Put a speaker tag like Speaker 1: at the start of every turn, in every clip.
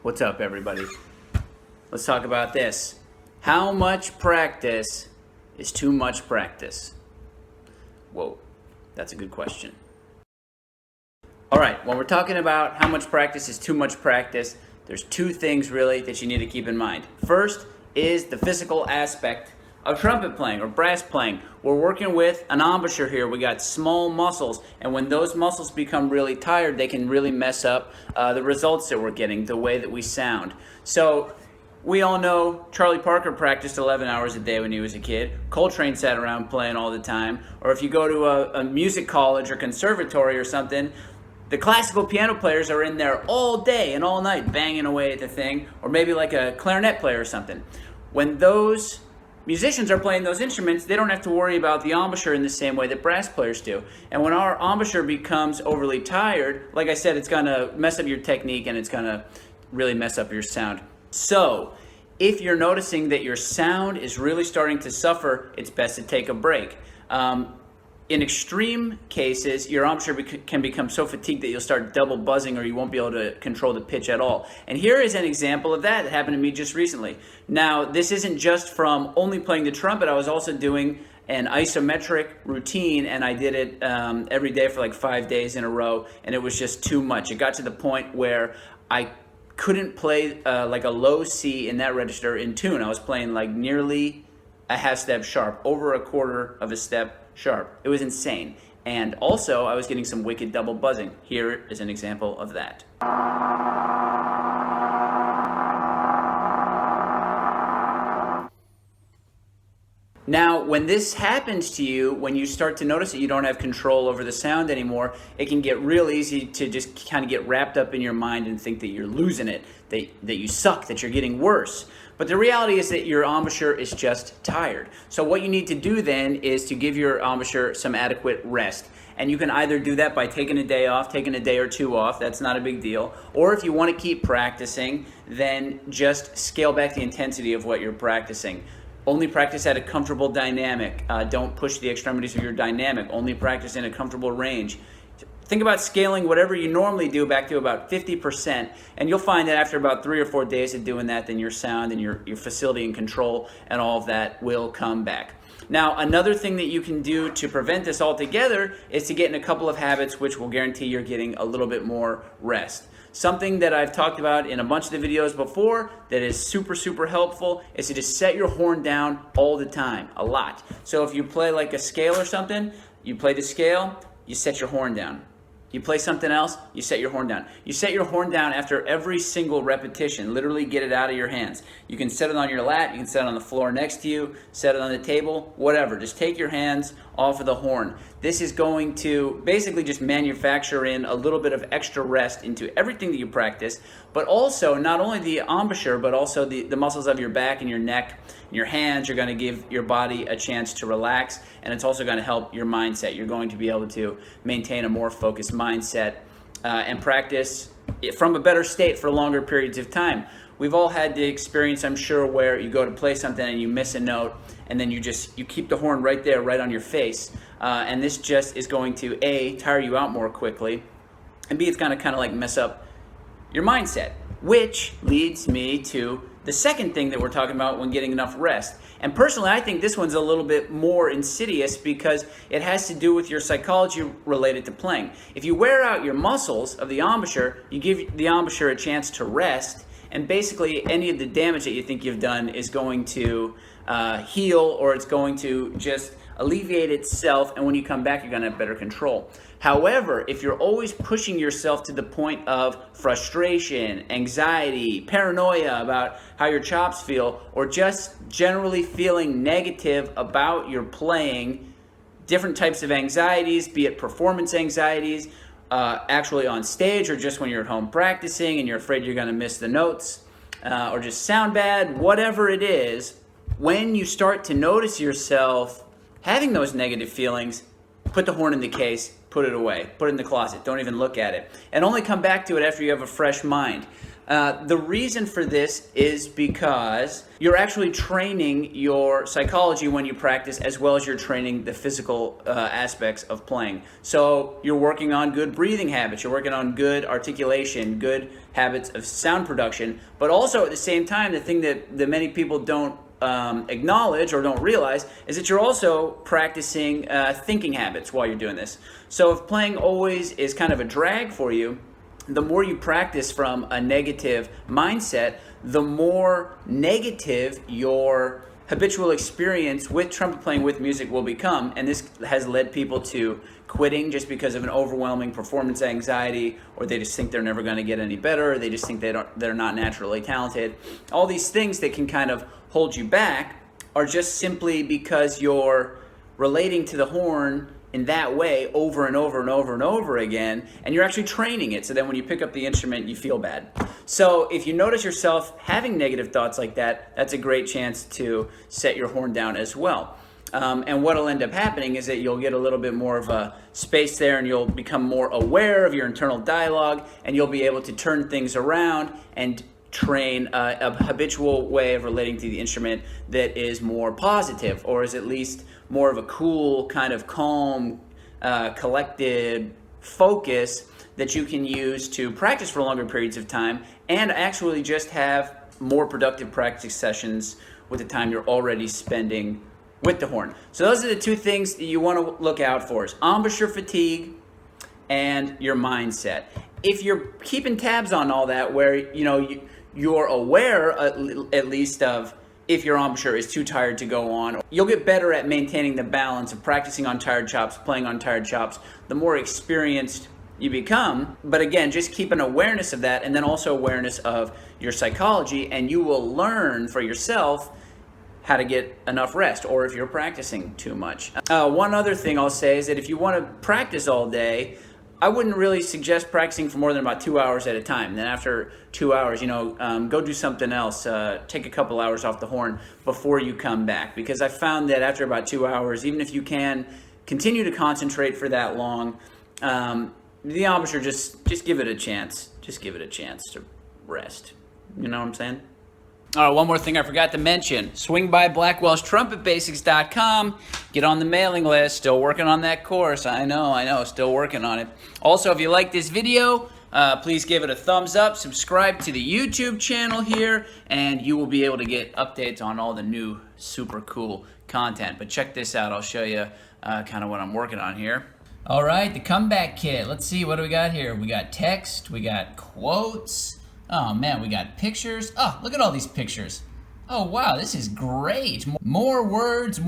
Speaker 1: What's up, everybody? Let's talk about this. How much practice is too much practice? Whoa, that's a good question. All right, when we're talking about how much practice is too much practice, there's two things really that you need to keep in mind. First is the physical aspect of trumpet playing or brass playing. We're working with an embouchure here. We got small muscles, and when those muscles become really tired, they can really mess up the results that we're getting, the way that we sound. So we all know Charlie Parker practiced 11 hours a day when he was a kid. Coltrane sat around playing all the time. Or if you go to a music college or conservatory or something, the classical piano players are in there all day and all night banging away at the thing, or maybe like a clarinet player or something. When those musicians are playing those instruments, they don't have to worry about the embouchure in the same way that brass players do. And when our embouchure becomes overly tired, like I said, it's gonna mess up your technique and it's gonna really mess up your sound. So, if you're noticing that your sound is really starting to suffer, it's best to take a break. In extreme cases, your embouchure can become so fatigued that you'll start double buzzing or you won't be able to control the pitch at all. And here is an example of that happened to me just recently. Now, this isn't just from only playing the trumpet. I was also doing an isometric routine, and I did it every day for like 5 days in a row, and it was just too much. It got to the point where I couldn't play like a low C in that register in tune. I was playing like nearly a half step sharp, over a quarter of a step sharp. It was insane. And also, I was getting some wicked double buzzing. Here is an example of that. Now, when this happens to you, when you start to notice that you don't have control over the sound anymore, it can get real easy to just kind of get wrapped up in your mind and think that you're losing it, that you suck, that you're getting worse. But the reality is that your embouchure is just tired. So what you need to do then is to give your embouchure some adequate rest. And you can either do that by taking a day off, taking a day or two off, that's not a big deal. Or if you want to keep practicing, then just scale back the intensity of what you're practicing. Only practice at a comfortable dynamic. Don't push the extremities of your dynamic. Only practice in a comfortable range. Think about scaling whatever you normally do back to about 50%, and you'll find that after about 3 or 4 days of doing that, then your sound and your facility and control and all of that will come back. Now, another thing that you can do to prevent this altogether is to get in a couple of habits which will guarantee you're getting a little bit more rest. Something that I've talked about in a bunch of the videos before that is super helpful is to just set your horn down all the time, a lot. So if you play like a scale or something, you play the scale, you set your horn down. You play something else, you set your horn down. You set your horn down after every single repetition. Literally get it out of your hands. You can set it on your lap, you can set it on the floor next to you, set it on the table, whatever. Just take your hands off of the horn. This is going to basically just manufacture in a little bit of extra rest into everything that you practice, but also not only the embouchure, but also the muscles of your back and your neck and your hands. You're going to give your body a chance to relax, and it's also going to help your mindset. You're going to be able to maintain a more focused mindset and practice from a better state for longer periods of time. We've all had the experience, I'm sure, where you go to play something and you miss a note, and then you keep the horn right there, right on your face. And this just is going to, A, tire you out more quickly, and B, it's going to kind of like mess up your mindset, which leads me to the second thing that we're talking about when getting enough rest. And personally, I think this one's a little bit more insidious because it has to do with your psychology related to playing. If you wear out your muscles of the embouchure, you give the embouchure a chance to rest, and basically any of the damage that you think you've done is going to heal, or it's going to just alleviate itself, and when you come back, you're going to have better control. However, if you're always pushing yourself to the point of frustration, anxiety, paranoia about how your chops feel, or just generally feeling negative about your playing, different types of anxieties, be it performance anxieties, actually on stage, or just when you're at home practicing and you're afraid you're going to miss the notes, or just sound bad, whatever it is, when you start to notice yourself having those negative feelings, put the horn in the case, put it away, put it in the closet, don't even look at it, and only come back to it after you have a fresh mind. The reason for this is because you're actually training your psychology when you practice, as well as you're training the physical aspects of playing. So you're working on good breathing habits, you're working on good articulation, good habits of sound production, but also at the same time, the thing that many people don't acknowledge or don't realize is that you're also practicing thinking habits while you're doing this. So if playing always is kind of a drag for you, the more you practice from a negative mindset, the more negative your habitual experience with trumpet playing, with music, will become. And this has led people to quitting just because of an overwhelming performance anxiety, or they just think they're never going to get any better, or they just think they're not naturally talented. All these things that can kind of hold you back are just simply because you're relating to the horn in that way over and over and over and over again, and you're actually training it, so then when you pick up the instrument, you feel bad. So if you notice yourself having negative thoughts like that, that's a great chance to set your horn down as well. And what'll end up happening is that you'll get a little bit more of a space there, and you'll become more aware of your internal dialogue, and you'll be able to turn things around and train a habitual way of relating to the instrument that is more positive, or is at least more of a cool, kind of calm, collected focus that you can use to practice for longer periods of time, and actually just have more productive practice sessions with the time you're already spending with the horn. So those are the two things that you want to look out for: is embouchure fatigue and your mindset. If you're keeping tabs on all that, where you're aware at least of if your embouchure is too tired to go on, you'll get better at maintaining the balance of practicing on tired chops, playing on tired chops, the more experienced you become. But again, just keep an awareness of that, and then also awareness of your psychology, and you will learn for yourself how to get enough rest, or if you're practicing too much. One other thing I'll say is that if you want to practice all day, I wouldn't really suggest practicing for more than about 2 hours at a time. Then after 2 hours, go do something else. Take a couple hours off the horn before you come back. Because I found that after about 2 hours, even if you can continue to concentrate for that long, the embouchure, just give it a chance. Just give it a chance to rest. You know what I'm saying? One more thing I forgot to mention. Swing by blackwellstrumpetbasics.com. Get on the mailing list. Still working on that course. I know. Still working on it. Also, if you like this video, please give it a thumbs up. Subscribe to the YouTube channel here, and you will be able to get updates on all the new super cool content. But check this out. I'll show you kind of what I'm working on here. All right, the comeback kit. Let's see, what do we got here? We got text. We got quotes. Oh man, we got pictures. Oh, look at all these pictures. Oh wow, this is great. More words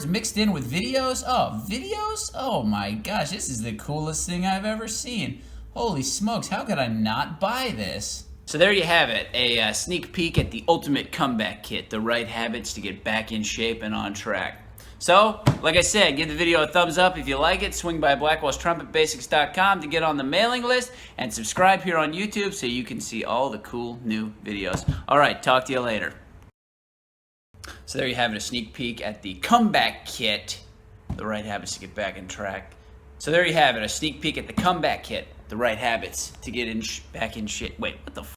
Speaker 1: mixed in with videos. Oh, videos? Oh my gosh, this is the coolest thing I've ever seen. Holy smokes, how could I not buy this? So there you have it, a sneak peek at the ultimate comeback kit, the right habits to get back in shape and on track. So, like I said, give the video a thumbs up if you like it. Swing by blackwellstrumpetbasics.com to get on the mailing list, and subscribe here on YouTube so you can see all the cool new videos. All right, talk to you later. So there you have it, a sneak peek at the comeback kit, the right habits to get back in track. So there you have it, a sneak peek at the comeback kit, the right habits to get back in shit. Wait, what the